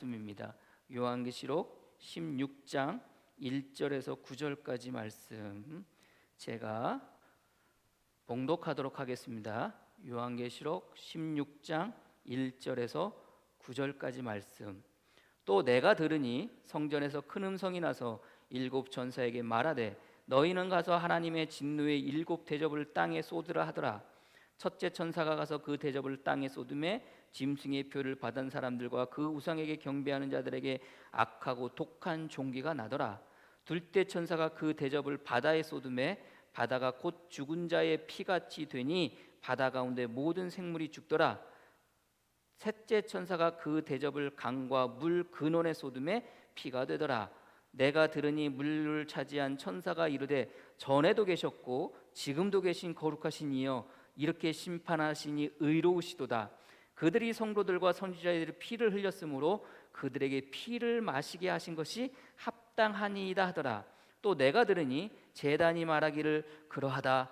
말씀입니다. 요한계시록 16장 1절에서 9절까지 말씀 제가 봉독하도록 하겠습니다. 요한계시록 16장 1절에서 9절까지 말씀. 또 내가 들으니 성전에서 큰 음성이 나서 일곱 천사에게 말하되 너희는 가서 하나님의 진노의 일곱 대접을 땅에 쏟으라 하더라. 첫째 천사가 가서 그 대접을 땅에 쏟음에 짐승의 표를 받은 사람들과 그 우상에게 경배하는 자들에게 악하고 독한 종기가 나더라. 둘째 천사가 그 대접을 바다에 쏟음에 바다가 곧 죽은 자의 피같이 되니 바다 가운데 모든 생물이 죽더라. 셋째 천사가 그 대접을 강과 물 근원에 쏟음에 피가 되더라. 내가 들으니 물을 차지한 천사가 이르되 전에도 계셨고 지금도 계신 거룩하신 이여 이렇게 심판하시니 의로우시도다. 그들이 성도들과 선지자들의 피를 흘렸으므로 그들에게 피를 마시게 하신 것이 합당하니이다 하더라. 또 내가 들으니 제단이 말하기를 그러하다.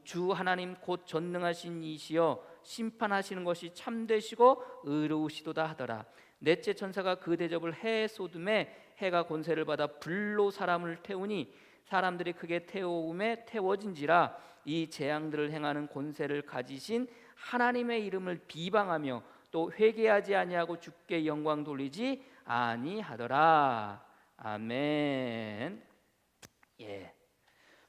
주 하나님 곧 전능하신 이시여 심판하시는 것이 참되시고 의로우시도다 하더라. 넷째 천사가 그 대접을 해에 쏟음에 해가 권세를 받아 불로 사람을 태우니 사람들이 크게 태워움에 태워진지라. 이 재앙들을 행하는 권세를 가지신 하나님의 이름을 비방하며 또 회개하지 아니하고 주께 영광 돌리지 아니하더라. 아멘.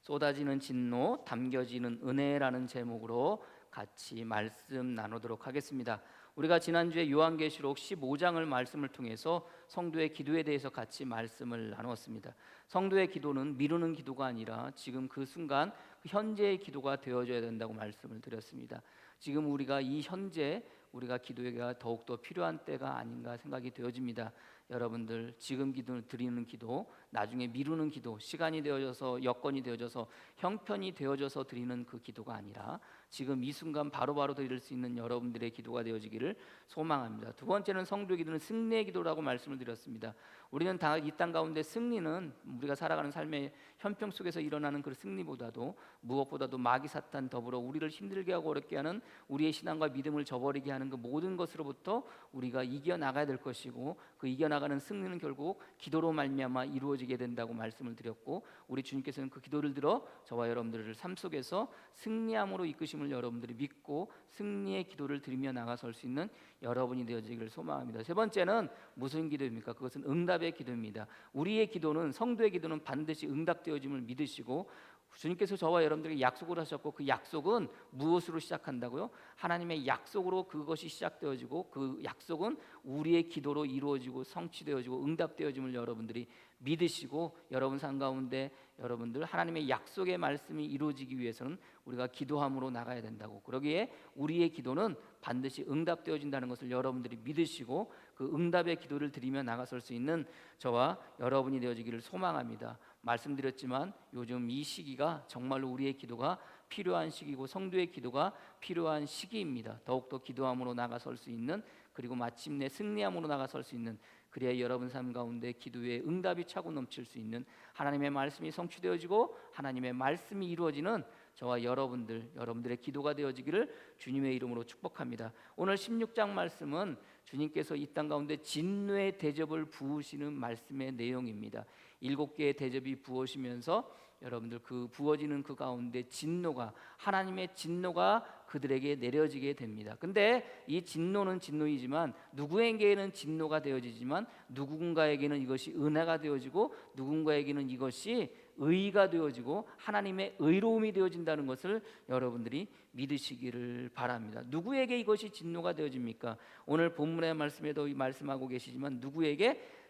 쏟아지는 진노, 담겨지는 은혜라는 제목으로 같이 말씀 나누도록 하겠습니다. 우리가 지난주에 요한계시록 15장을 말씀을 통해서 성도의 기도에 대해서 같이 말씀을 나누었습니다. 성도의 기도는 미루는 기도가 아니라 지금 그 순간 현재의 기도가 되어져야 된다고 말씀을 드렸습니다. 지금 우리가 이 현재 우리가 기도가 더욱더 필요한 때가 아닌가 생각이 되어집니다. 여러분들 지금 기도를 드리는 기도, 나중에 미루는 기도, 시간이 되어져서 여건이 되어져서 형편이 되어져서 드리는 그 기도가 아니라 지금 이 순간 바로바로 드릴 수 있는 여러분들의 기도가 되어지기를 소망합니다. 두 번째는 성도의 기도는 승리의 기도라고 말씀을 드렸습니다. 우리는 다 이 땅 가운데 승리는 우리가 살아가는 삶의 현평 속에서 일어나는 그 승리보다도 무엇보다도 마귀 사탄 더불어 우리를 힘들게 하고 어렵게 하는 우리의 신앙과 믿음을 저버리게 하는 그 모든 것으로부터 우리가 이겨나가야 될 것이고 그 이겨나가는 승리는 결국 기도로 말미암아 이루어지게 된다고 말씀을 드렸고 우리 주님께서는 그 기도를 들어 저와 여러분들을 삶 속에서 승리함으로 이끄심을 여러분들이 믿고 승리의 기도를 드리며 나가설 수 있는 여러분이 되어지기를 소망합니다. 세 번째는 무슨 기도입니까? 그것은 응답의 기도입니다. 우리의 기도는 성도의 기도는 반드시 응답되어짐을 믿으시고 주님께서 저와 여러분들에게 약속을 하셨고 그 약속은 무엇으로 시작한다고요? 하나님의 약속으로 그것이 시작되어지고 그 약속은 우리의 기도로 이루어지고 성취되어지고 응답되어짐을 여러분들이 믿으시고 여러분 삶 가운데 여러분들 하나님의 약속의 말씀이 이루어지기 위해서는 우리가 기도함으로 나가야 된다고, 그러기에 우리의 기도는 반드시 응답되어진다는 것을 여러분들이 믿으시고 그 응답의 기도를 드리며 나가설 수 있는 저와 여러분이 되어지기를 소망합니다. 말씀드렸지만 요즘 이 시기가 정말로 우리의 기도가 필요한 시기고 성도의 기도가 필요한 시기입니다. 더욱더 기도함으로 나가설 수 있는, 그리고 마침내 승리함으로 나가설 수 있는, 그래야 여러분 삶 가운데 기도의 응답이 차고 넘칠 수 있는, 하나님의 말씀이 성취되어지고 하나님의 말씀이 이루어지는 저와 여러분들의 기도가 되어지기를 주님의 이름으로 축복합니다. 오늘 16장 말씀은 주님께서 이 땅 가운데 진노의 대접을 부으시는 말씀의 내용입니다. 7개의 대접이 부어지면서 여러분들 그 부어지는 그 가운데 진노가, 하나님의 진노가 그들에게 내려지게 됩니다. 근데 이 진노는 진노이지만 누구에게는 진노가 되어지지만 누군가에게는 이것이 은혜가 되어지고 누군가에게는 이것이 의가 되어지고 하나님의 의로움이 되어진다는 것을 여러분들이 믿으시기를 바랍니다. 누구에게 이것이 진노가 되어집니까? 오늘 본문의 말씀에도 말씀하고 계시지만 누구에게?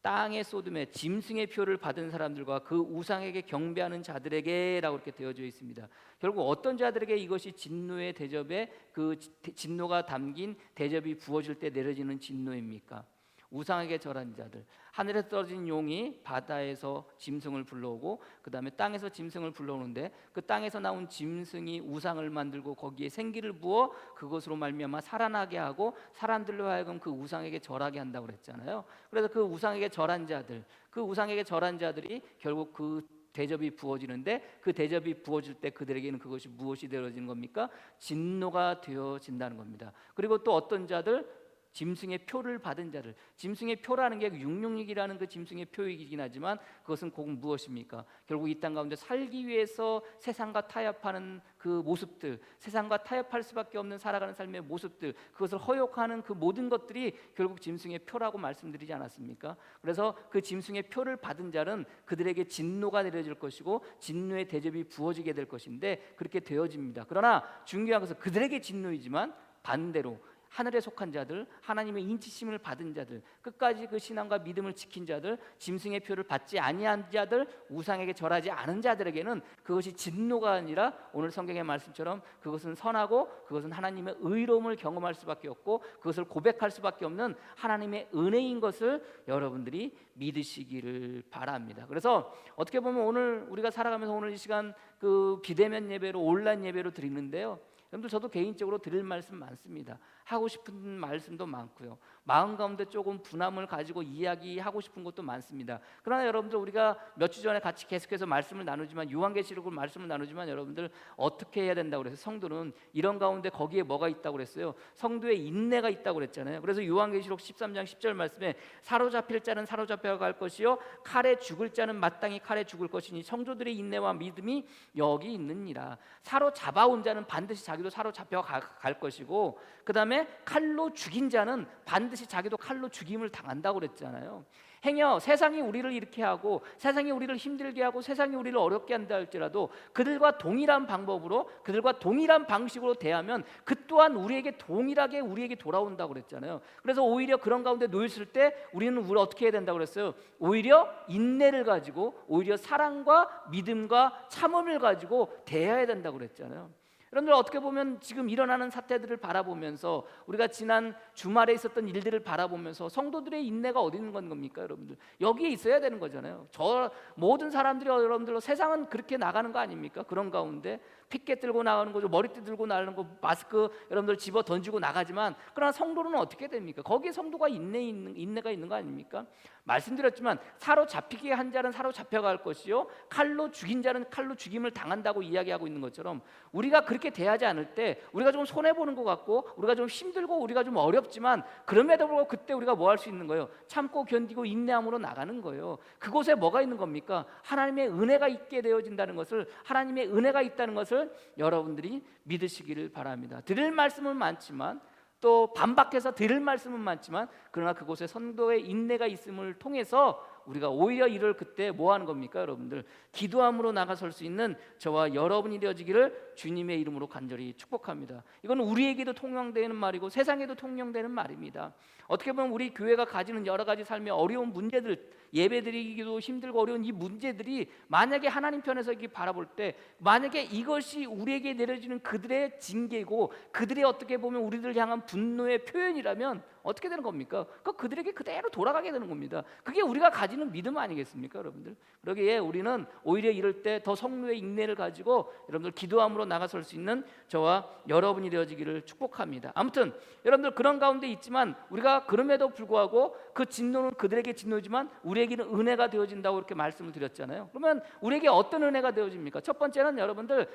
땅에 쏟음에 짐승의 표를 받은 사람들과 그 우상에게 경배하는 자들에게 라고 이렇게 되어져 있습니다. 결국 어떤 자들에게 이것이 진노의 대접에 그 진노가 담긴 대접이 부어질 때 내려지는 진노입니까? 우상에게 절한 자들, 하늘에서 떨어진 용이 바다에서 짐승을 불러오고 그 다음에 땅에서 짐승을 불러오는데 그 땅에서 나온 짐승이 우상을 만들고 거기에 생기를 부어 그것으로 말미암아 살아나게 하고 사람들로 하여금 그 우상에게 절하게 한다고 그랬잖아요. 그래서 그 우상에게 절한 자들, 그 우상에게 절한 자들이 결국 그 대접이 부어지는데 그 대접이 부어질 때 그들에게는 그것이 무엇이 되어지는 겁니까? 진노가 되어진다는 겁니다. 그리고 또 어떤 자들, 짐승의 표를 받은 자들. 짐승의 표라는 게 666이라는 그 짐승의 표이긴 하지만 그것은 곧 무엇입니까? 결국 이 땅 가운데 살기 위해서 세상과 타협하는 그 모습들, 세상과 타협할 수밖에 없는 살아가는 삶의 모습들, 그것을 허용하는 그 모든 것들이 결국 짐승의 표라고 말씀드리지 않았습니까? 그래서 그 짐승의 표를 받은 자는 그들에게 진노가 내려질 것이고 진노의 대접이 부어지게 될 것인데 그렇게 되어집니다. 그러나 중요한 것은 그들에게 진노이지만 반대로 하늘에 속한 자들, 하나님의 인치심을 받은 자들, 끝까지 그 신앙과 믿음을 지킨 자들, 짐승의 표를 받지 아니한 자들, 우상에게 절하지 않은 자들에게는 그것이 진노가 아니라 오늘 성경의 말씀처럼 그것은 선하고 그것은 하나님의 의로움을 경험할 수밖에 없고 그것을 고백할 수밖에 없는 하나님의 은혜인 것을 여러분들이 믿으시기를 바랍니다. 그래서 어떻게 보면 오늘 우리가 살아가면서 오늘 이 시간 그 비대면 예배로 온라인 예배로 드리는데요, 여러분들 저도 개인적으로 드릴 말씀 많습니다. 하고 싶은 말씀도 많고요, 마음 가운데 조금 분함을 가지고 이야기하고 싶은 것도 많습니다. 그러나 여러분들 우리가 몇 주 전에 같이 계속해서 말씀을 나누지만 요한계시록을 말씀을 나누지만 여러분들 어떻게 해야 된다고 그래서 성도는 이런 가운데 거기에 뭐가 있다고 그랬어요? 성도의 인내가 있다고 그랬잖아요. 그래서 요한계시록 13장 10절 말씀에 사로잡힐 자는 사로잡혀 갈 것이요 칼에 죽을 자는 마땅히 칼에 죽을 것이니 성도들의 인내와 믿음이 여기 있느니라. 사로잡아온 자는 반드시 자기도 사로잡혀 갈 것이고 그 다음에 칼로 죽인 자는 반드시 자기도 칼로 죽임을 당한다고 그랬잖아요. 행여 세상이 우리를 이렇게 하고 세상이 우리를 힘들게 하고 세상이 우리를 어렵게 한다 할지라도 그들과 동일한 방법으로 그들과 동일한 방식으로 대하면 그 또한 우리에게 동일하게 우리에게 돌아온다고 그랬잖아요. 그래서 오히려 그런 가운데 놓였을 때 우리는 어떻게 해야 된다고 그랬어요? 오히려 인내를 가지고 오히려 사랑과 믿음과 참음을 가지고 대해야 된다고 그랬잖아요. 여러분들 어떻게 보면 지금 일어나는 사태들을 바라보면서 우리가 지난 주말에 있었던 일들을 바라보면서 성도들의 인내가 어디 있는 겁니까? 여러분들 여기에 있어야 되는 거잖아요. 저 모든 사람들이 여러분들 세상은 그렇게 나가는 거 아닙니까? 그런 가운데 피켓 들고 나가는 거죠. 머리띠 들고 나가는 거, 마스크 여러분들 집어 던지고 나가지만 그러나 성도는 어떻게 됩니까? 거기에 성도가 인내가 있는 거 아닙니까? 말씀드렸지만 사로잡히게 한 자는 사로잡혀갈 것이요 칼로 죽인 자는 칼로 죽임을 당한다고 이야기하고 있는 것처럼 우리가 그렇게 대하지 않을 때 우리가 좀 손해보는 것 같고 우리가 좀 힘들고 우리가 좀 어렵지만 그럼에도 불구하고 그때 우리가 뭐 할 수 있는 거예요? 참고 견디고 인내함으로 나가는 거예요. 그곳에 뭐가 있는 겁니까? 하나님의 은혜가 있게 되어진다는 것을, 하나님의 은혜가 있다는 것을 여러분들이 믿으시기를 바랍니다. 드릴 말씀은 많지만 또 반박해서 드릴 말씀은 많지만 그러나 그곳에 성도의 인내가 있음을 통해서 우리가 오히려 이를 그때 뭐 하는 겁니까? 여러분들 기도함으로 나가설 수 있는 저와 여러분이 되어지기를 주님의 이름으로 간절히 축복합니다. 이건 우리에게도 통용되는 말이고 세상에도 통용되는 말입니다. 어떻게 보면 우리 교회가 가지는 여러 가지 삶의 어려운 문제들, 예배드리기도 힘들고 어려운 이 문제들이 만약에 하나님 편에서 이렇게 바라볼 때 만약에 이것이 우리에게 내려지는 그들의 징계고 그들의 어떻게 보면 우리들 향한 분노의 표현이라면 어떻게 되는 겁니까? 그들에게 그대로 돌아가게 되는 겁니다. 그게 우리가 가지는 믿음 아니겠습니까, 여러분들? 그러기에 우리는 오히려 이럴 때 더 성도의 인내를 가지고 여러분들 기도함으로 나가설 수 있는 저와 여러분이 되어지기를 축복합니다. 아무튼 여러분들 그런 가운데 있지만 우리가 그럼에도 불구하고 그 진노는 그들에게 진노지만 우리에게는 은혜가 되어진다고 이렇게 말씀을 드렸잖아요. 그러면 우리에게 어떤 은혜가 되어집니까? 첫 번째는 여러분들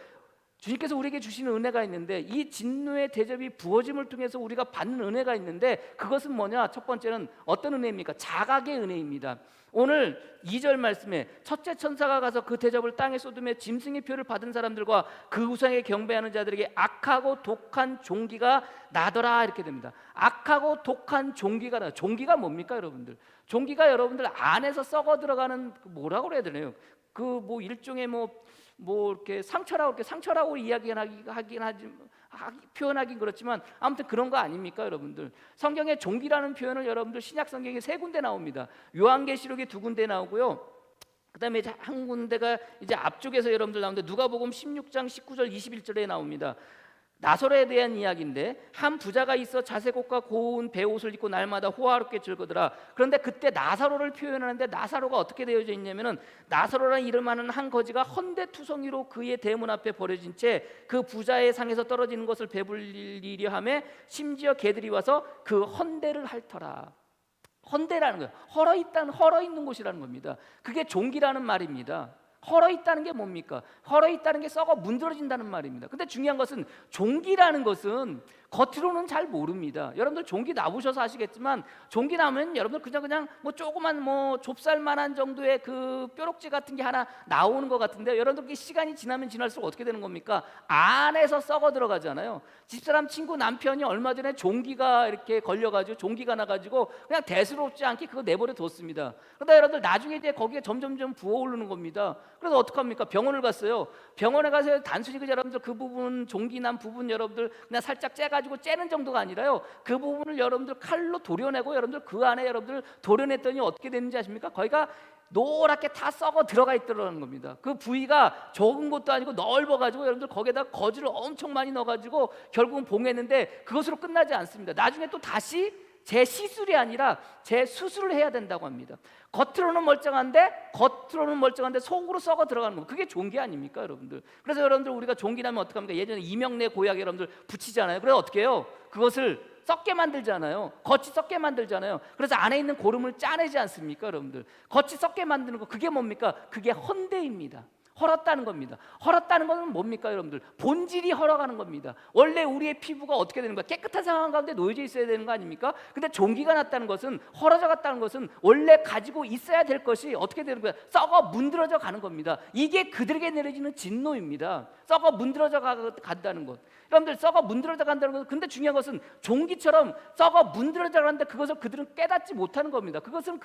주님께서 우리에게 주시는 은혜가 있는데 이 진노의 대접이 부어짐을 통해서 우리가 받는 은혜가 있는데 그것은 뭐냐? 첫 번째는 어떤 은혜입니까? 자각의 은혜입니다. 오늘 2절 말씀에 첫째 천사가 가서 그 대접을 땅에 쏟으며 짐승의 표를 받은 사람들과 그 우상에 경배하는 자들에게 악하고 독한 종기가 나더라 이렇게 됩니다. 악하고 독한 종기가 나. 종기가 뭡니까, 여러분들? 종기가 여러분들 안에서 썩어 들어가는 뭐라고 그래야 되나요? 그 뭐 일종의 뭐 이렇게 상처라고 표현하긴 그렇지만 아무튼 그런 거 아닙니까, 여러분들? 성경에 종기라는 표현을 여러분들 신약 성경에 3군데 나옵니다. 요한계시록에 2군데 나오고요. 그다음에 한 군데가 이제 앞쪽에서 여러분들 나오는데 누가복음 16장 19절 21절에 나옵니다. 나사로에 대한 이야기인데 한 부자가 있어 자색 옷과 고운 베옷을 입고 날마다 호화롭게 즐거더라. 그런데 그때 나사로를 표현하는데 나사로가 어떻게 되어져 있냐면은 나사로라는 이름하는 한 거지가 헌데투성이로 그의 대문 앞에 버려진 채 그 부자의 상에서 떨어지는 것을 배불리려 하매 심지어 개들이 와서 그 헌데를 핥더라. 헌데라는 거예요. 헐어 있는 곳이라는 겁니다. 그게 종기라는 말입니다. 헐어 있다는 게 뭡니까? 헐어 있다는 게 썩어 문드러진다는 말입니다. 근데 중요한 것은 종기라는 것은 겉으로는 잘 모릅니다. 여러분들 종기 나보셔서 아시겠지만 종기 나면 여러분들 그냥 뭐 조그만 뭐 좁쌀만한 정도의 그 뾰록지 같은 게 하나 나오는 것 같은데 여러분들 시간이 지나면 지날수록 어떻게 되는 겁니까? 안에서 썩어 들어가잖아요. 집사람 친구 남편이 얼마 전에 종기가 이렇게 걸려가지고 종기가 나가지고 그냥 대수롭지 않게 그거 내버려 뒀습니다. 그러다 여러분들 나중에 이제 거기에 점점점 부어오르는 겁니다. 그래서 어떡합니까? 병원을 갔어요. 병원에 가서 단순히 그 여러분들 그 부분 종기 난 부분 여러분들 그냥 살짝 째가지고 째는 정도가 아니라요. 그 부분을 여러분들 칼로 도려내고 여러분들 그 안에 여러분들 도려냈더니 어떻게 됐는지 아십니까? 거기가 노랗게 다 썩어 들어가 있더라는 겁니다. 그 부위가 적은 것도 아니고 넓어가지고 여러분들 거기에다 거즈를 엄청 많이 넣어가지고 결국은 봉했는데 그것으로 끝나지 않습니다. 나중에 또 다시 재시술이 아니라 재수술을 해야 된다고 합니다. 겉으로는 멀쩡한데 속으로 썩어 들어가는 거. 그게 종기 아닙니까, 여러분들? 그래서 여러분들 우리가 종기 나면 어떻게 합니까? 예전에 이명래 고약에 여러분들 붙이잖아요. 그래서 어떻게 해요? 그것을 썩게 만들잖아요. 겉이 썩게 만들잖아요. 그래서 안에 있는 고름을 짜내지 않습니까, 여러분들? 겉이 썩게 만드는 거 그게 뭡니까? 그게 헌대입니다. 헐었다는 겁니다. 헐었다는 것은 뭡니까, 여러분들? 본질이 헐어가는 겁니다. 원래 우리의 피부가 어떻게 되는 거야? 깨끗한 상황 가운데 놓여져 있어야 되는 거 아닙니까? 근데 종기가 났다는 것은, 헐어져 갔다는 것은 원래 가지고 있어야 될 것이 어떻게 되는 거야? 썩어 문드러져 가는 겁니다. 이게 그들에게 내려지는 진노입니다. 썩어 문드러져 간다는 것. 여러분들 썩어 문드러져 간다는 것. 근데 중요한 것은 종기처럼 썩어 문드러져 가는데 그것을 그들은 깨닫지 못하는 겁니다. 그것은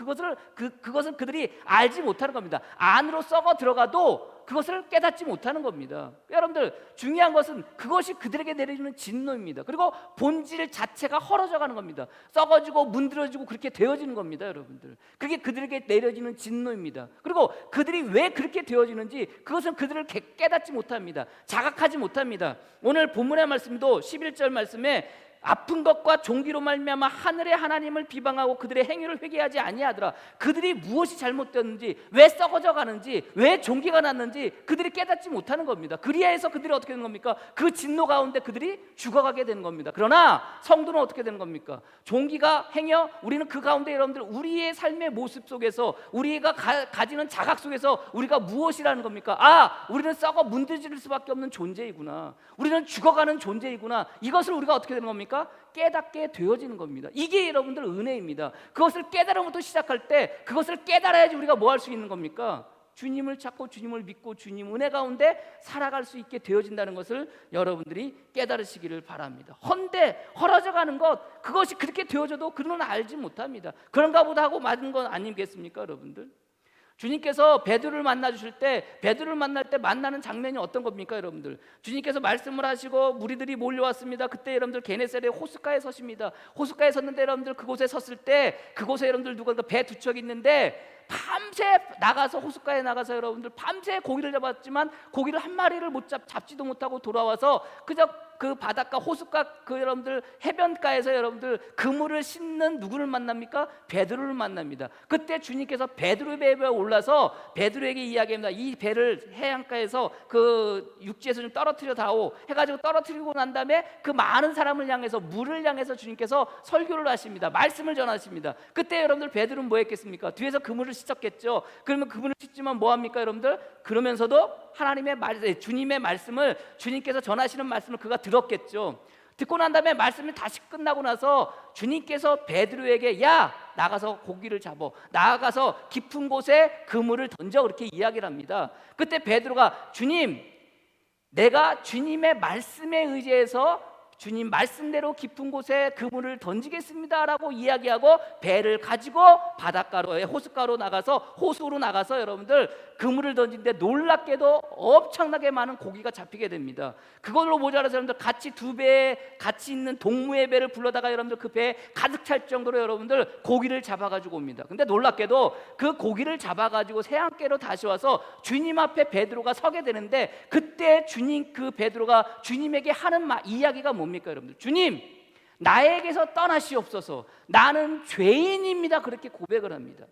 그들이 알지 못하는 겁니다. 안으로 썩어 들어가도 그것을 깨닫지 못하는 겁니다. 여러분들 중요한 것은 그것이 그들에게 내려주는 진노입니다. 그리고 본질 자체가 헐어져 가는 겁니다. 썩어지고 문드러지고 그렇게 되어지는 겁니다, 여러분들. 그게 그들에게 내려지는 진노입니다. 그리고 그들이 왜 그렇게 되어지는지 그것은 그들을 깨닫지 못합니다. 자각하지 못합니다. 오늘 본문의 말씀도 11절 말씀에 아픈 것과 종기로 말미암아 하늘의 하나님을 비방하고 그들의 행위를 회개하지 아니하더라. 그들이 무엇이 잘못되었는지, 왜 썩어져 가는지, 왜 종기가 났는지 그들이 깨닫지 못하는 겁니다. 그리하여서 그들이 어떻게 되는 겁니까? 그 진노 가운데 그들이 죽어가게 되는 겁니다. 그러나 성도는 어떻게 되는 겁니까? 종기가 행여 우리는 그 가운데 여러분들 우리의 삶의 모습 속에서 우리가 가지는 자각 속에서 우리가 무엇이라는 겁니까? 우리는 썩어 문드러질 수밖에 없는 존재이구나. 우리는 죽어가는 존재이구나. 이것을 우리가 어떻게 되는 겁니까? 깨닫게 되어지는 겁니다. 이게 여러분들 은혜입니다. 그것을 깨달음부터 시작할 때 그것을 깨달아야지 우리가 뭐 할 수 있는 겁니까? 주님을 찾고 주님을 믿고 주님 은혜 가운데 살아갈 수 있게 되어진다는 것을 여러분들이 깨달으시기를 바랍니다. 헐어져 가는 것, 그것이 그렇게 되어져도 그는 알지 못합니다. 그런가 보다 하고 맞은 건 아니겠습니까, 여러분들? 주님께서 베드로를 만나 주실 때, 베드로를 만날 때 만나는 장면이 어떤 겁니까, 여러분들? 주님께서 말씀을 하시고 무리들이 몰려왔습니다. 그때 여러분들 게네사렛 호숫가에 서십니다. 호숫가에 섰는데 여러분들 그곳에 섰을 때 그곳에 여러분들 누가 배 두 척 있는데 밤새 나가서 호숫가에 나가서 여러분들 밤새 고기를 잡았지만 고기를 한 마리를 잡지도 못하고 돌아와서 그저 그 바닷가 호숫가 그 여러분들 해변가에서 여러분들 그물을 싣는 누구를 만납니까? 베드로를 만납니다. 그때 주님께서 베드로의 배에 올라서 베드로에게 이야기합니다. 이 배를 해안가에서 그 육지에서 좀 떨어뜨려 다오 해가지고 떨어뜨리고 난 다음에 그 많은 사람을 향해서 물을 향해서 주님께서 설교를 하십니다. 말씀을 전하십니다. 그때 여러분들 베드로는 뭐 했겠습니까? 뒤에서 그물을 씻었겠죠. 그러면 그물을 씻지만 뭐 합니까, 여러분들? 그러면서도 주님의 말씀을, 주님께서 전하시는 말씀을 그가 들었겠죠. 듣고 난 다음에 말씀이 다시 끝나고 나서 주님께서 베드로에게 야 나가서 고기를 잡어, 나가서 깊은 곳에 그물을 던져, 그렇게 이야기를 합니다. 그때 베드로가 주님, 내가 주님의 말씀에 의지해서 주님 말씀대로 깊은 곳에 그물을 던지겠습니다 라고 이야기하고 배를 가지고 바닷가로, 호숫가로 나가서, 호수로 나가서 여러분들 그물을 던지는데 놀랍게도 엄청나게 많은 고기가 잡히게 됩니다. 그걸로 모자라서 여러분들 같이 두 배에 같이 있는 동무의 배를 불러다가 여러분들 그 배에 가득 찰 정도로 여러분들 고기를 잡아가지고 옵니다. 근데 놀랍게도 그 고기를 잡아가지고 새안개로 다시 와서 주님 앞에 베드로가 서게 되는데 그때 그 베드로가 주님에게 하는 이야기가 뭡니까, 여러분들? 주님, 나에게서 떠나시옵소서. 나는 죄인입니다. 그렇게 고백을 합니다.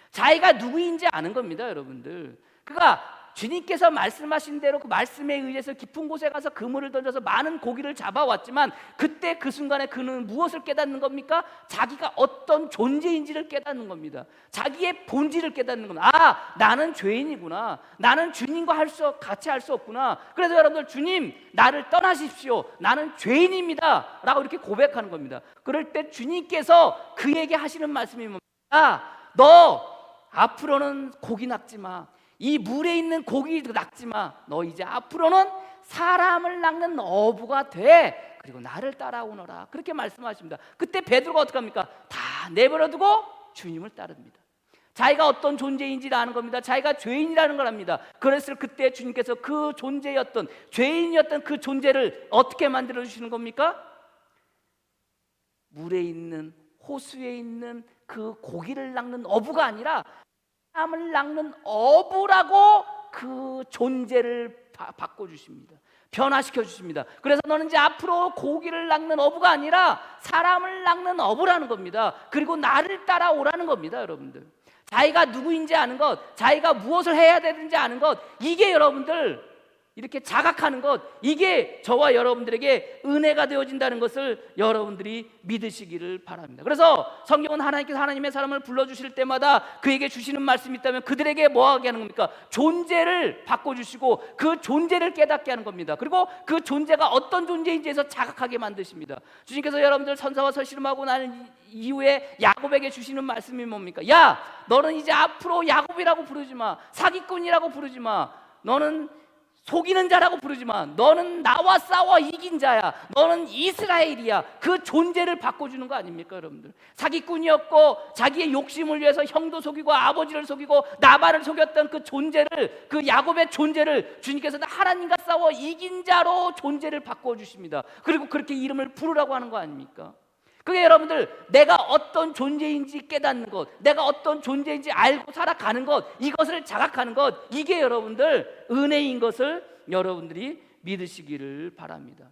자기가 누구인지 아는 겁니다, 여러분들. 그가 주님께서 말씀하신 대로 그 말씀에 의해서 깊은 곳에 가서 그물을 던져서 많은 고기를 잡아왔지만 그때 그 순간에 그는 무엇을 깨닫는 겁니까? 자기가 어떤 존재인지를 깨닫는 겁니다. 자기의 본질을 깨닫는 겁니다. 아, 나는 죄인이구나. 나는 주님과 같이 할 수 없구나. 그래서 여러분들, 주님 나를 떠나십시오. 나는 죄인입니다 라고 이렇게 고백하는 겁니다. 그럴 때 주님께서 그에게 하시는 말씀이 뭡니까? 아, 너 앞으로는 고기 낚지 마. 이 물에 있는 고기 낚지 마. 너 이제 앞으로는 사람을 낚는 어부가 돼. 그리고 나를 따라오너라. 그렇게 말씀하십니다. 그때 베드로가 어떻게 합니까? 다 내버려두고 주님을 따릅니다. 자기가 어떤 존재인지를 아는 겁니다. 자기가 죄인이라는 걸 압니다. 그래서 그때 주님께서 그 존재였던, 죄인이었던 그 존재를 어떻게 만들어 주시는 겁니까? 물에 있는, 호수에 있는 그 고기를 낚는 어부가 아니라 사람을 낚는 어부라고 그 존재를 바꿔주십니다. 변화시켜 주십니다. 그래서 너는 이제 앞으로 고기를 낚는 어부가 아니라 사람을 낚는 어부라는 겁니다. 그리고 나를 따라오라는 겁니다. 여러분들, 자기가 누구인지 아는 것, 자기가 무엇을 해야 되는지 아는 것, 이게 여러분들 이렇게 자각하는 것, 이게 저와 여러분들에게 은혜가 되어진다는 것을 여러분들이 믿으시기를 바랍니다. 그래서 성경은 하나님께서 하나님의 사람을 불러주실 때마다 그에게 주시는 말씀이 있다면 그들에게 뭐하게 하는 겁니까? 존재를 바꿔주시고 그 존재를 깨닫게 하는 겁니다. 그리고 그 존재가 어떤 존재인지에서 자각하게 만드십니다. 주님께서 여러분들 선사와 설씨름하고 나는 이후에 야곱에게 주시는 말씀이 뭡니까? 야, 너는 이제 앞으로 야곱이라고 부르지 마. 사기꾼이라고 부르지 마. 너는 속이는 자라고 부르지만 너는 나와 싸워 이긴 자야. 너는 이스라엘이야. 그 존재를 바꿔주는 거 아닙니까 여러분들? 사기꾼이었고 자기의 욕심을 위해서 형도 속이고 아버지를 속이고 나발을 속였던 그 존재를, 그 야곱의 존재를 주님께서는 하나님과 싸워 이긴 자로 존재를 바꿔주십니다. 그리고 그렇게 이름을 부르라고 하는 거 아닙니까? 그게 여러분들, 내가 어떤 존재인지 깨닫는 것, 내가 어떤 존재인지 알고 살아가는 것, 이것을 자각하는 것, 이게 여러분들 은혜인 것을 여러분들이 믿으시기를 바랍니다.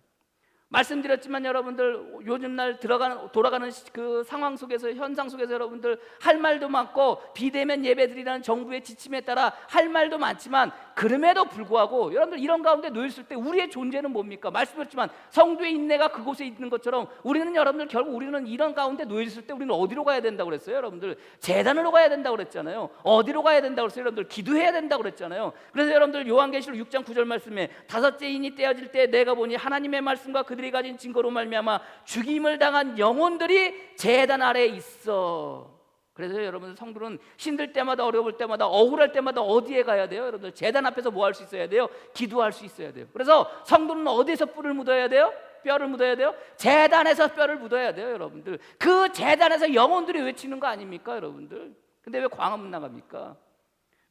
말씀드렸지만 여러분들, 요즘 날 돌아가는 그 상황 속에서, 현상 속에서 여러분들 할 말도 많고 비대면 예배드리라는 정부의 지침에 따라 할 말도 많지만 그럼에도 불구하고 여러분들 이런 가운데 놓였을 때 우리의 존재는 뭡니까? 말씀드렸지만 성도의 인내가 그곳에 있는 것처럼 우리는 여러분들 결국 우리는 이런 가운데 놓였을 때 우리는 어디로 가야 된다고 그랬어요? 여러분들 제단으로 가야 된다고 그랬잖아요. 어디로 가야 된다고 그랬어요? 여러분들 기도해야 된다고 그랬잖아요. 그래서 여러분들 요한계시록 6장 9절 말씀에 다섯째 인이 떼어질 때 내가 보니 하나님의 말씀과 그들이 가진 증거로 말미암아 죽임을 당한 영혼들이 제단 아래에 있어. 그래서 여러분 성도는 힘들 때마다, 어려울 때마다, 억울할 때마다 어디에 가야 돼요? 여러분들 제단 앞에서 뭐 할 수 있어야 돼요? 기도할 수 있어야 돼요. 그래서 성도는 어디에서 뿔을 묻어야 돼요? 뼈를 묻어야 돼요? 제단에서 뼈를 묻어야 돼요. 여러분들 그 제단에서 영혼들이 외치는 거 아닙니까 여러분들? 근데 왜 광화문 나갑니까?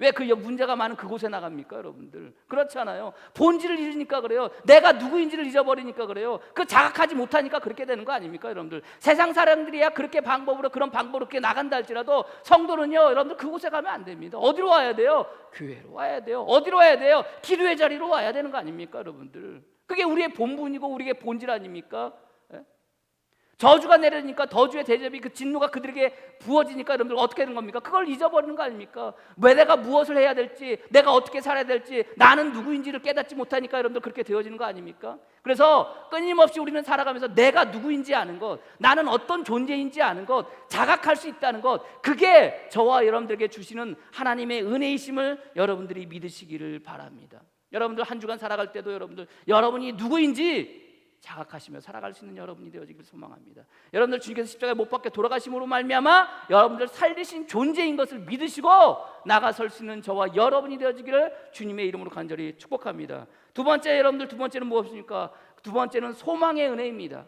왜 그 문제가 많은 그곳에 나갑니까 여러분들? 그렇잖아요. 본질을 잃으니까 그래요. 내가 누구인지를 잊어버리니까 그래요. 그 자각하지 못하니까 그렇게 되는 거 아닙니까 여러분들? 세상 사람들이야 그렇게 그런 방법으로 그렇게 나간다 할지라도 성도는요 여러분들 그곳에 가면 안 됩니다. 어디로 와야 돼요? 교회로 와야 돼요. 어디로 와야 돼요? 기도의 자리로 와야 되는 거 아닙니까 여러분들? 그게 우리의 본분이고 우리의 본질 아닙니까? 저주가 내려니까 저주의 대접이, 그 진노가 그들에게 부어지니까 여러분들 어떻게 되는 겁니까? 그걸 잊어버리는 거 아닙니까? 왜 내가 무엇을 해야 될지, 내가 어떻게 살아야 될지, 나는 누구인지를 깨닫지 못하니까 여러분들 그렇게 되어지는 거 아닙니까? 그래서 끊임없이 우리는 살아가면서 내가 누구인지 아는 것, 나는 어떤 존재인지 아는 것, 자각할 수 있다는 것, 그게 저와 여러분들에게 주시는 하나님의 은혜이심을 여러분들이 믿으시기를 바랍니다. 여러분들 한 주간 살아갈 때도 여러분들 여러분이 누구인지 자각하시며 살아갈 수 있는 여러분이 되어지기를 소망합니다. 여러분들 주님께서 십자가에 못 박혀 돌아가심으로 말미암아 여러분들 살리신 존재인 것을 믿으시고 나가설 수 있는 저와 여러분이 되어지기를 주님의 이름으로 간절히 축복합니다. 두 번째, 여러분들 두 번째는 무엇입니까? 두 번째는 소망의 은혜입니다.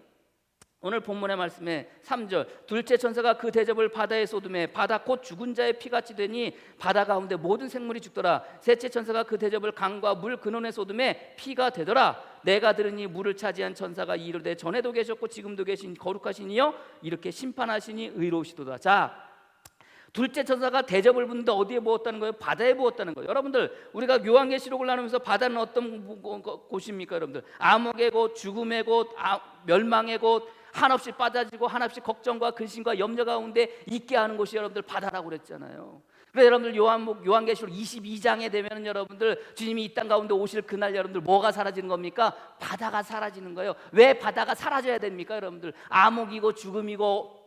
오늘 본문의 말씀에 3절, 둘째 천사가 그 대접을 바다에 쏟음에 바다 곧 죽은 자의 피같이 되니 바다 가운데 모든 생물이 죽더라. 셋째 천사가 그 대접을 강과 물 근원에 쏟음에 피가 되더라. 내가 들으니 물을 차지한 천사가 이르되 전에도 계셨고 지금도 계신 거룩하신 이여 이렇게 심판하시니 의로우시도다. 자, 둘째 천사가 대접을 부는데 어디에 부었다는 거예요? 바다에 부었다는 거예요. 여러분들 우리가 요한계시록을 나누면서 바다는 어떤 곳입니까 여러분들? 암흑의 곳, 죽음의 곳, 멸망의 곳, 한없이 빠져지고 한없이 걱정과 근심과 염려 가운데 있게 하는 곳이 여러분들 바다라고 그랬잖아요. 그래서 여러분들 요한계시록 22장에 되면 여러분들 주님이 이 땅 가운데 오실 그날 여러분들 뭐가 사라지는 겁니까? 바다가 사라지는 거예요. 왜 바다가 사라져야 됩니까? 여러분들 암흑이고 죽음이고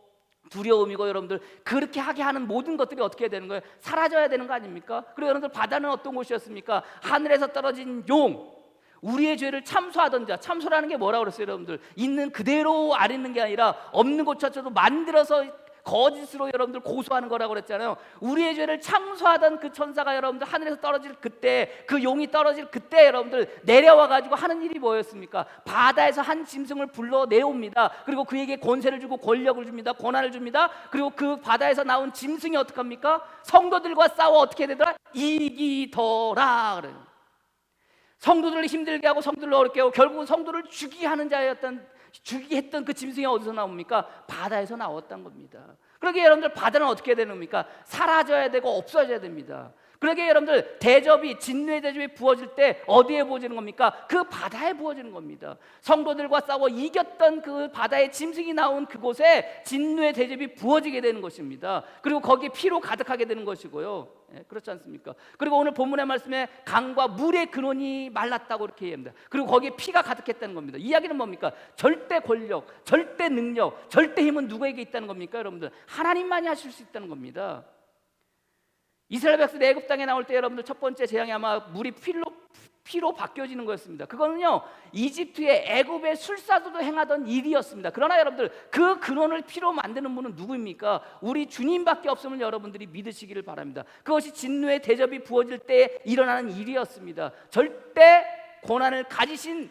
두려움이고 여러분들 그렇게 하게 하는 모든 것들이 어떻게 되는 거예요? 사라져야 되는 거 아닙니까? 그리고 여러분들 바다는 어떤 곳이었습니까? 하늘에서 떨어진 용, 우리의 죄를 참소하던 자. 참소라는 게 뭐라고 그랬어요 여러분들? 있는 그대로 아뢰는 게 아니라 없는 것조차도 만들어서 거짓으로 여러분들 고소하는 거라고 그랬잖아요. 우리의 죄를 참소하던 그 천사가 여러분들 하늘에서 떨어질 그때, 그 용이 떨어질 그때 여러분들 내려와 가지고 하는 일이 뭐였습니까? 바다에서 한 짐승을 불러 내옵니다. 그리고 그에게 권세를 주고 권력을 줍니다. 권한을 줍니다. 그리고 그 바다에서 나온 짐승이 어떡합니까? 성도들과 싸워 어떻게 되더라? 이기더라 그래요. 성도들을 힘들게 하고 성도들을 어렵게 하고 결국은 성도를 죽이게 하는 자였던, 죽이게 했던 그 짐승이 어디서 나옵니까? 바다에서 나왔던 겁니다. 그러기에 여러분들 바다는 어떻게 되는 겁니까? 사라져야 되고 없어져야 됩니다. 그러기에 여러분들 대접이, 진노의 대접이 부어질 때 어디에 부어지는 겁니까? 그 바다에 부어지는 겁니다. 성도들과 싸워 이겼던 그 바다의 짐승이 나온 그곳에 진노의 대접이 부어지게 되는 것입니다. 그리고 거기에 피로 가득하게 되는 것이고요. 그렇지 않습니까? 그리고 오늘 본문의 말씀에 강과 물의 근원이 말랐다고 이렇게 얘기합니다. 그리고 거기에 피가 가득했다는 겁니다. 이야기는 뭡니까? 절대 권력, 절대 능력, 절대 힘은 누구에게 있다는 겁니까? 여러분들 하나님만이 하실 수 있다는 겁니다. 이스라엘 백성들 애굽 땅에 나올 때 여러분들 첫 번째 재앙이 아마 물이 피로 바뀌어지는 거였습니다. 그거는요 이집트의 애굽의 술사도도 행하던 일이었습니다. 그러나 여러분들 그 근원을 피로 만드는 분은 누구입니까? 우리 주님밖에 없음을 여러분들이 믿으시기를 바랍니다. 그것이 진노의 대접이 부어질 때 일어나는 일이었습니다. 절대 고난을 가지신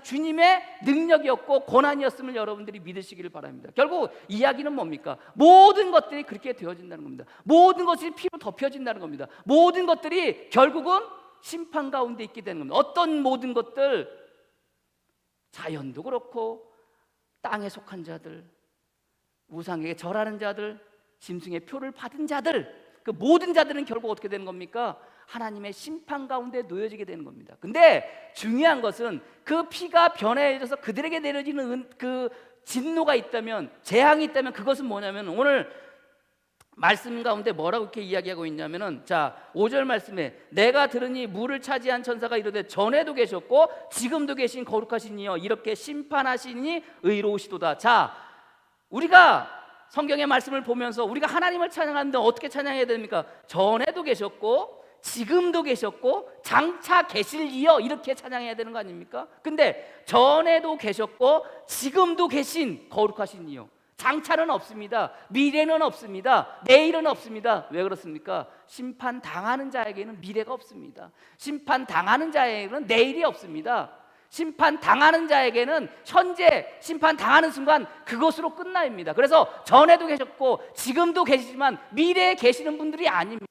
주님의 능력이었고 고난이었음을 여러분들이 믿으시기를 바랍니다. 결국 이야기는 뭡니까? 모든 것들이 그렇게 되어진다는 겁니다. 모든 것이 피로 덮여진다는 겁니다. 모든 것들이 결국은 심판 가운데 있게 되는 겁니다. 어떤 모든 것들, 자연도 그렇고 땅에 속한 자들, 우상에게 절하는 자들, 짐승의 표를 받은 자들, 그 모든 자들은 결국 어떻게 되는 겁니까? 하나님의 심판 가운데 놓여지게 되는 겁니다. 근데 중요한 것은 그 피가 변해져서 그들에게 내려지는 그 진노가 있다면, 재앙이 있다면 그것은 뭐냐면 오늘 말씀 가운데 뭐라고 이렇게 이야기하고 있냐면은, 자 5절 말씀에 내가 들으니 물을 차지한 천사가 이르되 전에도 계셨고 지금도 계신 거룩하신 이여 이렇게 심판하시니 의로우시도다. 자, 우리가 성경의 말씀을 보면서 우리가 하나님을 찬양하는데 어떻게 찬양해야 됩니까? 전에도 계셨고 지금도 계셨고 장차 계실 이여 이렇게 찬양해야 되는 거 아닙니까? 근데 전에도 계셨고 지금도 계신 거룩하신 이여, 장차는 없습니다. 미래는 없습니다. 내일은 없습니다. 왜 그렇습니까? 심판당하는 자에게는 미래가 없습니다. 심판당하는 자에게는 내일이 없습니다. 심판당하는 자에게는 현재 심판당하는 순간 그것으로 끝납니다. 그래서 전에도 계셨고 지금도 계시지만 미래에 계시는 분들이 아닙니다.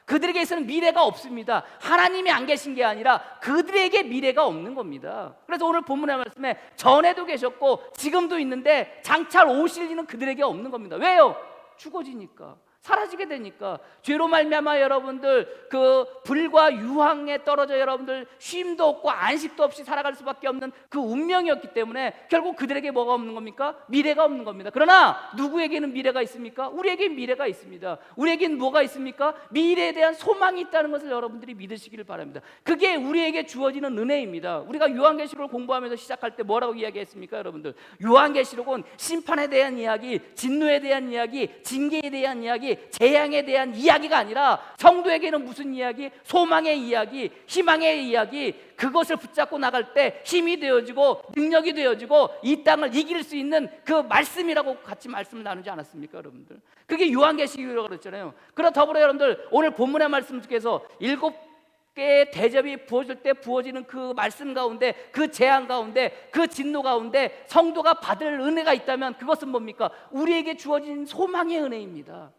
그들에게서는 미래가 없습니다. 하나님이 안 계신 게 아니라 그들에게 미래가 없는 겁니다. 그래서 오늘 본문의 말씀에 전에도 계셨고 지금도 있는데 장차 오실 이는 그들에게 없는 겁니다. 왜요? 죽어지니까, 사라지게 되니까. 죄로 말미암아 여러분들 그 불과 유황에 떨어져 여러분들 쉼도 없고 안식도 없이 살아갈 수밖에 없는 그 운명이었기 때문에 결국 그들에게 뭐가 없는 겁니까? 미래가 없는 겁니다. 그러나 누구에게는 미래가 있습니까? 우리에겐 미래가 있습니다. 우리에겐 뭐가 있습니까? 미래에 대한 소망이 있다는 것을 여러분들이 믿으시기를 바랍니다. 그게 우리에게 주어지는 은혜입니다. 우리가 요한계시록을 공부하면서 시작할 때 뭐라고 이야기했습니까? 여러분들 요한계시록은 심판에 대한 이야기, 진노에 대한 이야기, 징계에 대한 이야기, 재앙에 대한 이야기가 아니라 성도에게는 무슨 이야기? 소망의 이야기, 희망의 이야기. 그것을 붙잡고 나갈 때 힘이 되어지고 능력이 되어지고 이 땅을 이길 수 있는 그 말씀이라고 같이 말씀을 나누지 않았습니까 여러분들? 그게 요한계시록이라고 그랬잖아요. 그렇다 더불어 여러분들 오늘 본문의 말씀 중에서 7개의 대접이 부어질 때 부어지는 그 말씀 가운데, 그 재앙 가운데, 그 진노 가운데 성도가 받을 은혜가 있다면 그것은 뭡니까? 우리에게 주어진 소망의 은혜입니다.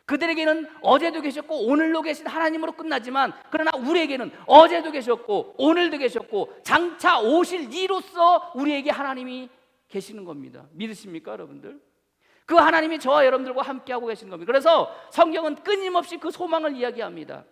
그들에게는 어제도 계셨고 오늘도 계신 하나님으로 끝나지만, 그러나 우리에게는 어제도 계셨고 오늘도 계셨고 장차 오실 이로써 우리에게 하나님이 계시는 겁니다. 믿으십니까 여러분들? 그 하나님이 저와 여러분들과 함께하고 계시는 겁니다. 그래서 성경은 끊임없이 그 소망을 이야기합니다.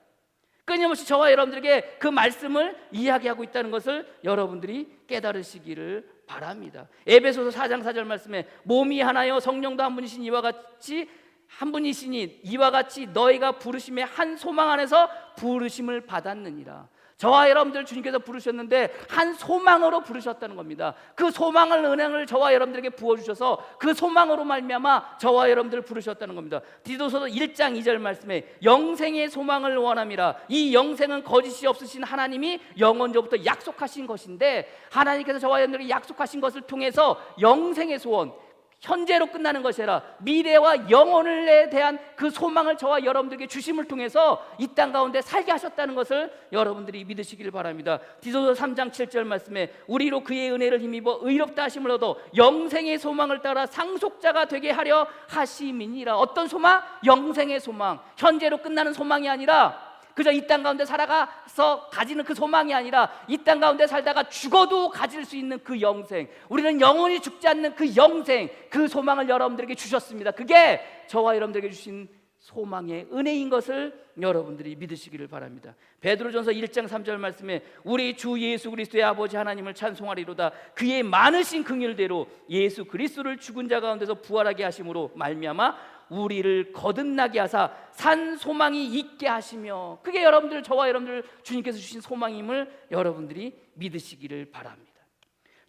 끊임없이 저와 여러분들에게 그 말씀을 이야기하고 있다는 것을 여러분들이 깨달으시기를 바랍니다. 에베소서 4장 4절 말씀에 몸이 하나요 성령도 한 분이신 이와 같이 한 분이시니 이와 같이 너희가 부르심의 한 소망 안에서 부르심을 받았느니라. 저와 여러분들 주님께서 부르셨는데 한 소망으로 부르셨다는 겁니다. 그 소망을 은행을 저와 여러분들에게 부어주셔서 그 소망으로 말미암아 저와 여러분들을 부르셨다는 겁니다. 디도서 1장 2절 말씀에 영생의 소망을 원함이라. 이 영생은 거짓이 없으신 하나님이 영원전부터 약속하신 것인데, 하나님께서 저와 여러분들에게 약속하신 것을 통해서 영생의 소원, 현재로 끝나는 것이 아니라 미래와 영혼에 대한 그 소망을 저와 여러분들에게 주심을 통해서 이 땅 가운데 살게 하셨다는 것을 여러분들이 믿으시길 바랍니다. 디도서 3장 7절 말씀에 우리로 그의 은혜를 힘입어 의롭다 하심을 얻어 영생의 소망을 따라 상속자가 되게 하려 하심이니라. 어떤 소망? 영생의 소망. 현재로 끝나는 소망이 아니라 그저 이 땅 가운데 살아가서 가지는 그 소망이 아니라 이 땅 가운데 살다가 죽어도 가질 수 있는 그 영생, 우리는 영원히 죽지 않는 그 영생, 그 소망을 여러분들에게 주셨습니다. 그게 저와 여러분들에게 주신 소망의 은혜인 것을 여러분들이 믿으시기를 바랍니다. 베드로전서 1장 3절 말씀에 우리 주 예수 그리스도의 아버지 하나님을 찬송하리로다. 그의 많으신 긍휼대로 예수 그리스도를 죽은 자 가운데서 부활하게 하심으로 말미암아 우리를 거듭나게 하사 산 소망이 있게 하시며, 그게 여러분들, 저와 여러분들 주님께서 주신 소망임을 여러분들이 믿으시기를 바랍니다.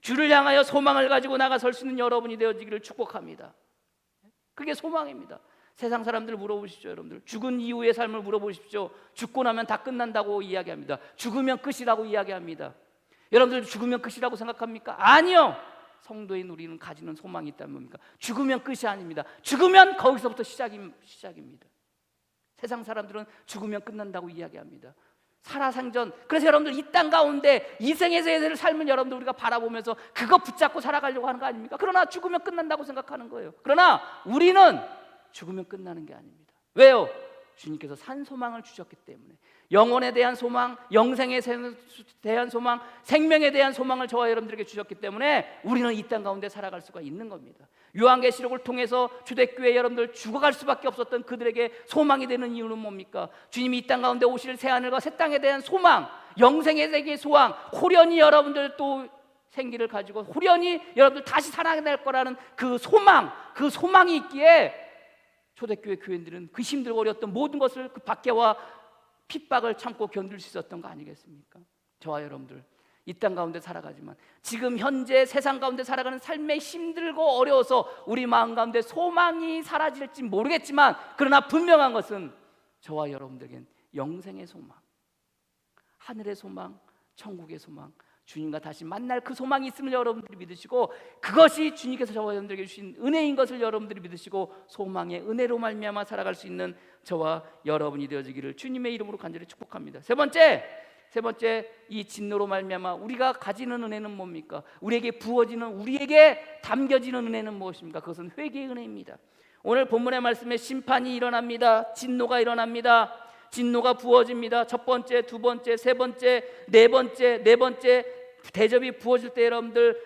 주를 향하여 소망을 가지고 나가설 수 있는 여러분이 되어지기를 축복합니다. 그게 소망입니다. 세상 사람들 물어보십시오. 여러분들 죽은 이후의 삶을 물어보십시오. 죽고 나면 다 끝난다고 이야기합니다. 죽으면 끝이라고 이야기합니다. 여러분들 죽으면 끝이라고 생각합니까? 아니요. 성도인 우리는 가지는 소망이 있다면 뭡니까? 죽으면 끝이 아닙니다. 죽으면 거기서부터 시작입니다. 세상 사람들은 죽으면 끝난다고 이야기합니다. 살아생전. 그래서 여러분들 이 땅 가운데 이생의 세대를 삶은 여러분들 우리가 바라보면서 그거 붙잡고 살아가려고 하는 거 아닙니까? 그러나 죽으면 끝난다고 생각하는 거예요. 그러나 우리는 죽으면 끝나는 게 아닙니다. 왜요? 주님께서 산 소망을 주셨기 때문에. 영혼에 대한 소망, 영생에 대한 소망, 생명에 대한 소망을 저와 여러분들에게 주셨기 때문에 우리는 이 땅 가운데 살아갈 수가 있는 겁니다. 요한계시록을 통해서 초대교회 여러분들 죽어갈 수밖에 없었던 그들에게 소망이 되는 이유는 뭡니까? 주님이 이 땅 가운데 오실 새하늘과 새 땅에 대한 소망, 영생의 세계의 소망, 호련히 여러분들 또 생기를 가지고 호련히 여러분들 다시 살아날 거라는 그 소망, 그 소망이 있기에 초대교회 교인들은 그 힘들고 어려웠던 모든 것을 그 박해와 핍박을 참고 견딜 수 있었던 거 아니겠습니까? 저와 여러분들 이 땅 가운데 살아가지만 지금 현재 세상 가운데 살아가는 삶에 힘들고 어려워서 우리 마음 가운데 소망이 사라질지 모르겠지만, 그러나 분명한 것은 저와 여러분들에겐 영생의 소망, 하늘의 소망, 천국의 소망, 주님과 다시 만날 그 소망이 있음을 여러분들이 믿으시고, 그것이 주님께서 저와 여러분들에게 주신 은혜인 것을 여러분들이 믿으시고 소망의 은혜로 말미암아 살아갈 수 있는 저와 여러분이 되어지기를 주님의 이름으로 간절히 축복합니다. 세 번째, 이 진노로 말미암아 우리가 가지는 은혜는 뭡니까? 우리에게 부어지는, 우리에게 담겨지는 은혜는 무엇입니까? 그것은 회개의 은혜입니다. 오늘 본문의 말씀에 심판이 일어납니다. 진노가 일어납니다. 진노가 부어집니다. 첫 번째, 두 번째, 세 번째, 네 번째 대접이 부어질 때 여러분들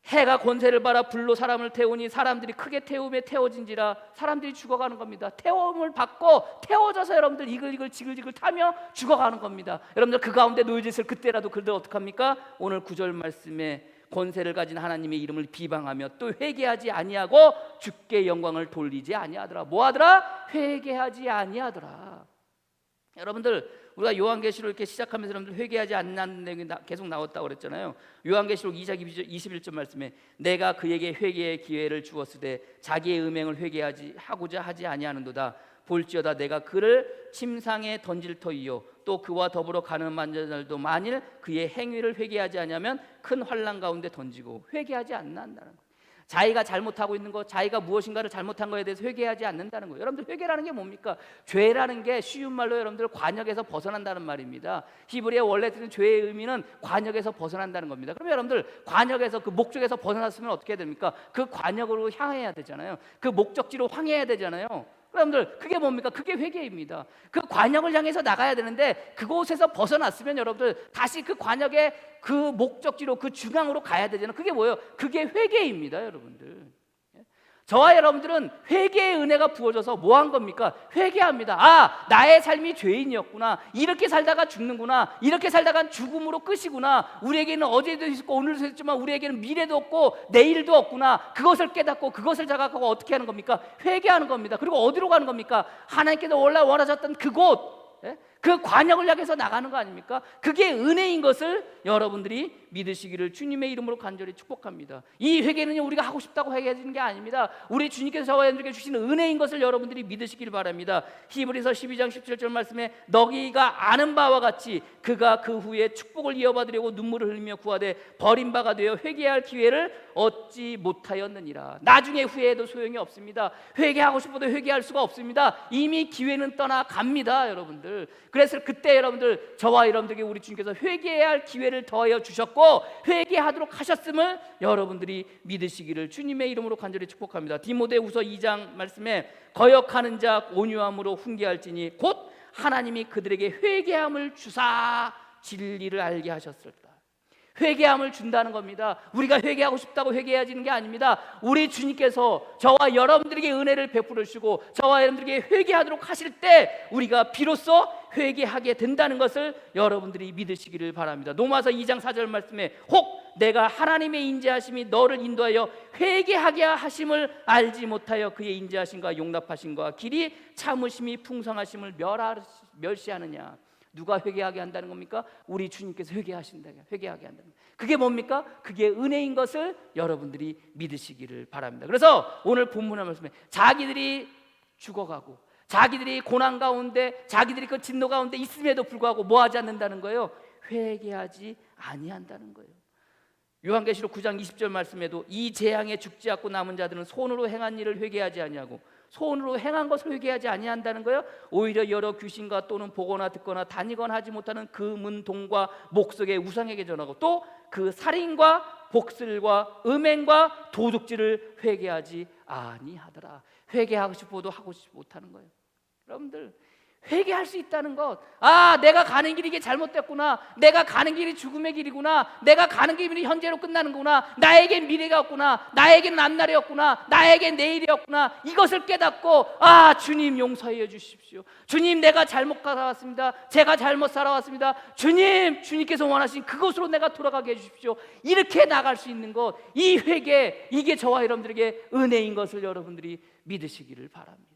해가 권세를 받아 불로 사람을 태우니 사람들이 크게 태움에 태워진지라. 사람들이 죽어가는 겁니다. 태움을 받고 태워져서 여러분들 이글이글 지글지글 타며 죽어가는 겁니다. 여러분들 그 가운데 놓여졌을 그때라도 그들 어떡합니까? 오늘 9절 말씀에 권세를 가진 하나님의 이름을 비방하며 또 회개하지 아니하고 주께 영광을 돌리지 아니하더라. 뭐하더라? 회개하지 아니하더라. 여러분들 우리가 요한계시록 이렇게 시작하면서 여러분들 회개하지 않는 내용이 계속 나왔다고 그랬잖아요. 요한계시록 2장 21절 말씀에 내가 그에게 회개의 기회를 주었으되 자기의 음행을 회개하고자 하지 아니하는도다. 볼지어다 내가 그를 침상에 던질 터이요 또 그와 더불어 가늠한 자들도 만일 그의 행위를 회개하지 않으면 큰 환난 가운데 던지고. 회개하지 않는다는 거예요. 자기가 잘못하고 있는 것, 자기가 무엇인가를 잘못한 것에 대해서 회개하지 않는다는 거예요. 여러분들 회개라는 게 뭡니까? 죄라는 게 쉬운 말로 여러분들 관역에서 벗어난다는 말입니다. 히브리의 원래 뜻은 죄의 의미는 관역에서 벗어난다는 겁니다. 그럼 여러분들 관역에서 그 목적에서 벗어났으면 어떻게 됩니까? 그 관역으로 향해야 되잖아요. 그 목적지로 향해야 되잖아요. 여러분들 그게 뭡니까? 그게 회개입니다. 그 관역을 향해서 나가야 되는데 그곳에서 벗어났으면 여러분들 다시 그 관역의 그 목적지로 그 중앙으로 가야 되잖아요. 그게 뭐예요? 그게 회개입니다. 여러분들 저와 여러분들은 회개의 은혜가 부어져서 뭐 한 겁니까? 회개합니다. 아, 나의 삶이 죄인이었구나. 이렇게 살다가 죽는구나. 이렇게 살다가 죽음으로 끝이구나. 우리에게는 어제도 있었고 오늘도 있었지만 우리에게는 미래도 없고 내일도 없구나. 그것을 깨닫고 그것을 자각하고 어떻게 하는 겁니까? 회개하는 겁니다. 그리고 어디로 가는 겁니까? 하나님께서 원래 원하셨던 그곳, 그 관역을 향해서 나가는 거 아닙니까? 그게 은혜인 것을 여러분들이 믿으시기를 주님의 이름으로 간절히 축복합니다. 이 회개는 우리가 하고 싶다고 회개하는 게 아닙니다. 우리 주님께서 저와 여러분들에게 주시는 은혜인 것을 여러분들이 믿으시길 바랍니다. 히브리서 12장 17절 말씀에 너희가 아는 바와 같이 그가 그 후에 축복을 이어받으려고 눈물을 흘리며 구하되 버린 바가 되어 회개할 기회를 얻지 못하였느니라. 나중에 후회해도 소용이 없습니다. 회개하고 싶어도 회개할 수가 없습니다. 이미 기회는 떠나갑니다, 여러분들. 그래서 그때 여러분들, 저와 여러분들에게 우리 주님께서 회개해야 할 기회를 더하여 주셨고 회개하도록 하셨음을 여러분들이 믿으시기를 주님의 이름으로 간절히 축복합니다. 디모데후서 2장 말씀에 거역하는 자 온유함으로 훈계할지니 곧 하나님이 그들에게 회개함을 주사 진리를 알게 하셨을까. 회개함을 준다는 겁니다. 우리가 회개하고 싶다고 회개해지는 게 아닙니다. 우리 주님께서 저와 여러분들에게 은혜를 베풀어 주시고 저와 여러분들에게 회개하도록 하실 때 우리가 비로소 회개하게 된다는 것을 여러분들이 믿으시기를 바랍니다. 로마서 2장 4절 말씀에 혹 내가 하나님의 인자하심이 너를 인도하여 회개하게 하심을 알지 못하여 그의 인자하심과 용납하심과 길이 참으심이 풍성하심을 멸시하느냐. 누가 회개하게 한다는 겁니까? 우리 주님께서 회개하게 한다는 겁니다. 그게 뭡니까? 그게 은혜인 것을 여러분들이 믿으시기를 바랍니다. 그래서 오늘 본문의 말씀에 자기들이 죽어가고 자기들이 고난 가운데 자기들이 그 진노 가운데 있음에도 불구하고 뭐 하지 않는다는 거예요? 회개하지 아니한다는 거예요. 요한계시록 9장 20절 말씀에도 이 재앙에 죽지 않고 남은 자들은 손으로 행한 일을 회개하지 아니하고 손으로 행한 것을 회개하지 아니한다는 거예요. 오히려 여러 귀신과 또는 보거나 듣거나 다니거나 하지 못하는 금은 동과 목석의 우상에게 전하고 또 그 살인과 복슬과 음행과 도둑질을 회개하지 아니하더라. 회개하고 싶어도 하고 싶지 못하는 거예요. 여러분들 회개할 수 있다는 것. 아, 내가 가는 길이 이게 잘못됐구나. 내가 가는 길이 죽음의 길이구나. 내가 가는 길이 현재로 끝나는 거구나. 나에겐 미래가 없구나. 나에겐 앞날이 없구나. 나에겐 내일이었구나. 이것을 깨닫고 아, 주님 용서해 주십시오. 주님, 내가 잘못 살아왔습니다. 제가 잘못 살아왔습니다. 주님, 주님께서 원하신 그곳으로 내가 돌아가게 해 주십시오. 이렇게 나갈 수 있는 것, 이 회개, 이게 저와 여러분들에게 은혜인 것을 여러분들이 믿으시기를 바랍니다.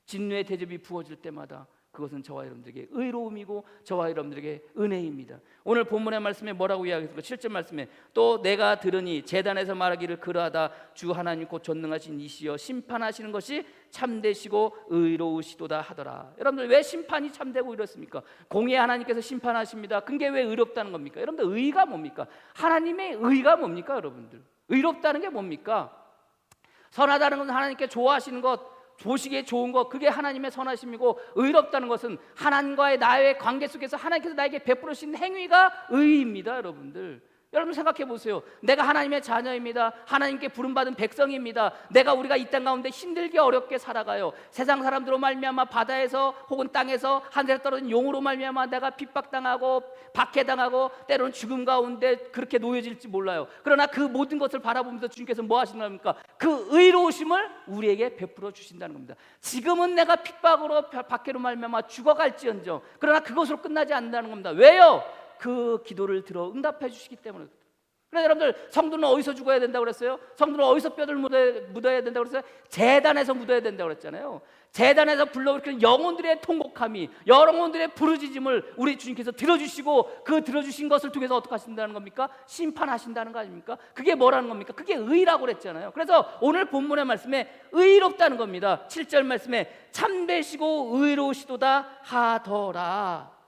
진노의 대접이 부어질 때마다 그것은 저와 여러분들에게 의로움이고 저와 여러분들에게 은혜입니다. 오늘 본문의 말씀에 뭐라고 이야기했습니까? 7절 말씀에 또 내가 들으니 제단에서 말하기를 그러하다 주 하나님 곧 전능하신 이시여 심판하시는 것이 참되시고 의로우시도다 하더라. 여러분들 왜 심판이 참되고 이렇습니까? 공의의 하나님께서 심판하십니다. 그게 왜 의롭다는 겁니까? 여러분들 의가 뭡니까? 하나님의 의가 뭡니까? 여러분들 의롭다는 게 뭡니까? 선하다는 것은 하나님께 좋아하시는 것, 보시기에 좋은 것, 그게 하나님의 선하심이고 의롭다는 것은 하나님과의 나의 관계 속에서 하나님께서 나에게 베풀어 주신 행위가 의입니다. 여러분들 생각해 보세요. 내가 하나님의 자녀입니다. 하나님께 부름받은 백성입니다. 우리가 이 땅 가운데 힘들게 어렵게 살아가요. 세상 사람들로 말미암아 바다에서 혹은 땅에서 하늘에 떨어진 용으로 말미암아 내가 핍박당하고 박해당하고 때로는 죽음 가운데 그렇게 놓여질지 몰라요. 그러나 그 모든 것을 바라보면서 주님께서 뭐 하시는 겁니까? 그 의로우심을 우리에게 베풀어 주신다는 겁니다. 지금은 내가 핍박으로 박해로 말미암아 죽어갈지언정 그러나 그것으로 끝나지 않는다는 겁니다. 왜요? 그 기도를 들어 응답해 주시기 때문에. 그래서 여러분들 성도는 어디서 죽어야 된다고 그랬어요? 성도는 어디서 뼈를 묻어야 된다고 그랬어요? 제단에서 묻어야 된다고 그랬잖아요. 제단에서 불러일으키는 영혼들의 통곡함이, 영혼들의 부르짖음을 우리 주님께서 들어주시고 그 들어주신 것을 통해서 어떻게 하신다는 겁니까? 심판하신다는 거 아닙니까? 그게 뭐라는 겁니까? 그게 의라고 그랬잖아요. 그래서 오늘 본문의 말씀에 의롭다는 겁니다. 7절 말씀에 참되시고 의로우시도다 하더라.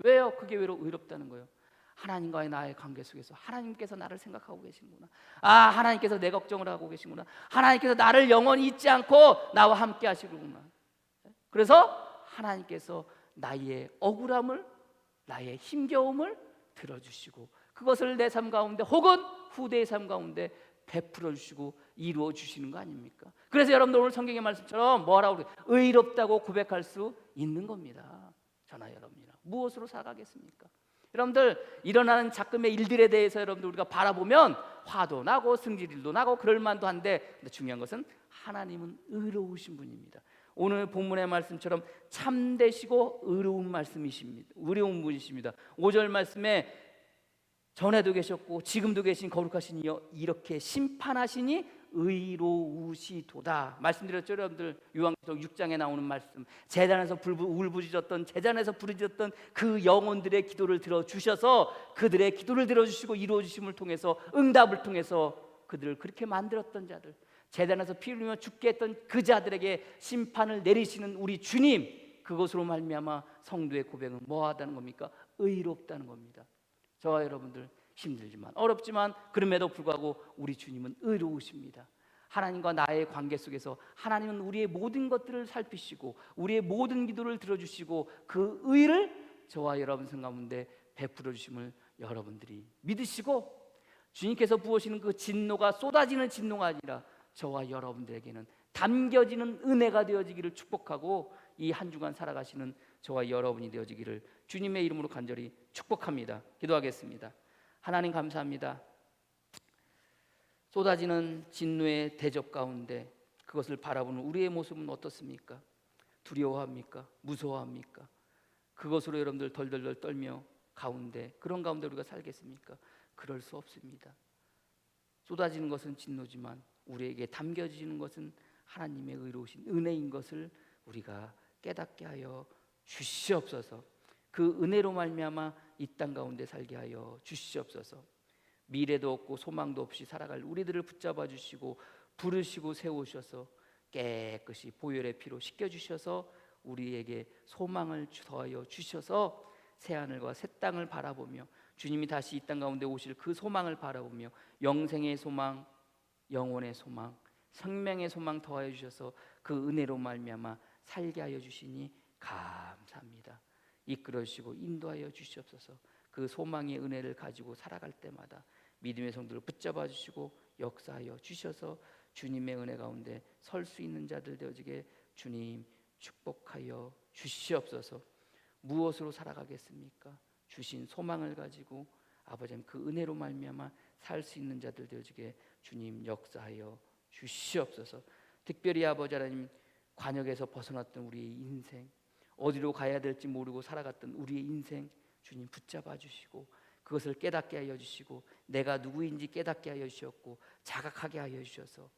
왜요? 그게 왜 의롭다는 거예요? 하나님과의 나의 관계 속에서 하나님께서 나를 생각하고 계시는구나. 아, 하나님께서 내 걱정을 하고 계시구나. 하나님께서 나를 영원히 잊지 않고 나와 함께 하시구나. 그래서 하나님께서 나의 억울함을, 나의 힘겨움을 들어주시고 그것을 내 삶 가운데 혹은 후대의 삶 가운데 베풀어 주시고 이루어 주시는 거 아닙니까? 그래서 여러분들 오늘 성경의 말씀처럼 뭐라고 그래요? 의롭다고 고백할 수 있는 겁니다. 저나 여러분이랑 무엇으로 살아가겠습니까? 여러분들 일어나는 작금의 일들에 대해서 여러분들 우리가 바라보면 화도 나고 승질일도 나고 그럴만도 한데, 근데 중요한 것은 하나님은 의로우신 분입니다. 오늘 본문의 말씀처럼 참되시고 의로운 말씀이십니다. 의로운 분이십니다. 5절 말씀에 전에도 계셨고 지금도 계신 거룩하신 이여 이렇게 심판하시니 의로우시도다 말씀드렸죠. 여러분들 요한계시록 6장에 나오는 말씀, 제단에서 울부짖었던, 제단에서 부르짖었던 그 영혼들의 기도를 들어주셔서 그들의 기도를 들어주시고 이루어주심을 통해서, 응답을 통해서 그들을 그렇게 만들었던 자들, 제단에서 피 흘리며 죽게 했던 그 자들에게 심판을 내리시는 우리 주님, 그것으로 말미암아 성도의 고백은 뭐하다는 겁니까? 의롭다는 겁니다. 저와 여러분들 힘들지만 어렵지만 그럼에도 불구하고 우리 주님은 의로우십니다. 하나님과 나의 관계 속에서 하나님은 우리의 모든 것들을 살피시고 우리의 모든 기도를 들어주시고 그 의를 저와 여러분 성 가운데 베풀어 주심을 여러분들이 믿으시고, 주님께서 부으시는 그 진노가 쏟아지는 진노가 아니라 저와 여러분들에게는 담겨지는 은혜가 되어지기를 축복하고, 이 한 주간 살아가시는 저와 여러분이 되어지기를 주님의 이름으로 간절히 축복합니다. 기도하겠습니다. 하나님 감사합니다. 쏟아지는 진노의 대접 가운데 그것을 바라보는 우리의 모습은 어떻습니까? 두려워합니까? 무서워합니까? 그것으로 여러분들 덜덜덜 떨며 그런 가운데 우리가 살겠습니까? 그럴 수 없습니다. 쏟아지는 것은 진노지만 우리에게 담겨지는 것은 하나님의 의로우신 은혜인 것을 우리가 깨닫게 하여 주시옵소서. 그 은혜로 말미암아 이 땅 가운데 살게 하여 주시옵소서. 미래도 없고 소망도 없이 살아갈 우리들을 붙잡아 주시고 부르시고 세우셔서 깨끗이 보혈의 피로 씻겨주셔서 우리에게 소망을 더하여 주셔서 새하늘과 새 땅을 바라보며 주님이 다시 이 땅 가운데 오실 그 소망을 바라보며 영생의 소망, 영혼의 소망, 생명의 소망 더하여 주셔서 그 은혜로 말미암아 살게 하여 주시니 감사합니다. 이끌어 주시고 인도하여 주시옵소서. 그 소망의 은혜를 가지고 살아갈 때마다 믿음의 성도를 붙잡아 주시고 역사하여 주셔서 주님의 은혜 가운데 설 수 있는 자들 되어지게 주님 축복하여 주시옵소서. 무엇으로 살아가겠습니까? 주신 소망을 가지고 아버지 그 은혜로 말미암아 살 수 있는 자들 되어지게 주님 역사하여 주시옵소서. 특별히 아버지 하나님, 관역에서 벗어났던 우리의 인생, 어디로 가야 될지 모르고 살아갔던 우리의 인생 주님 붙잡아 주시고 그것을 깨닫게 하여 주시고 내가 누구인지 깨닫게 하여 주셨고 자각하게 하여 주셔서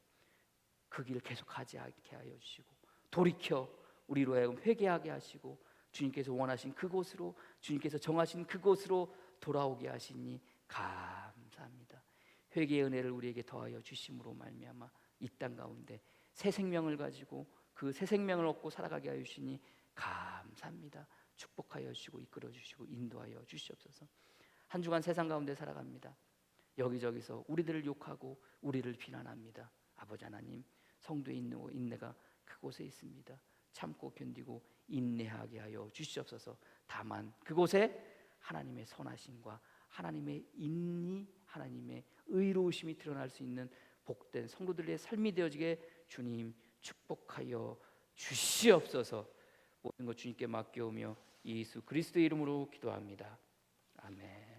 그 길을 계속 가지 않게 하여 주시고 돌이켜 우리로 하여금 회개하게 하시고 주님께서 원하신 그곳으로, 주님께서 정하신 그곳으로 돌아오게 하시니 감사합니다. 회개의 은혜를 우리에게 더하여 주심으로 말미암아 이 땅 가운데 새 생명을 가지고 그 새 생명을 얻고 살아가게 하여 주시니 감사합니다. 축복하여 주시고 이끌어 주시고 인도하여 주시옵소서. 한 주간 세상 가운데 살아갑니다. 여기저기서 우리들을 욕하고 우리를 비난합니다. 아버지 하나님, 성도의 인내가 그곳에 있습니다. 참고 견디고 인내하게 하여 주시옵소서. 다만 그곳에 하나님의 선하심과 하나님의 인리, 하나님의 의로우심이 드러날 수 있는 복된 성도들의 삶이 되어지게 주님 축복하여 주시옵소서. 모든 것 주님께 맡겨오며 예수 그리스도의 이름으로 기도합니다. 아멘.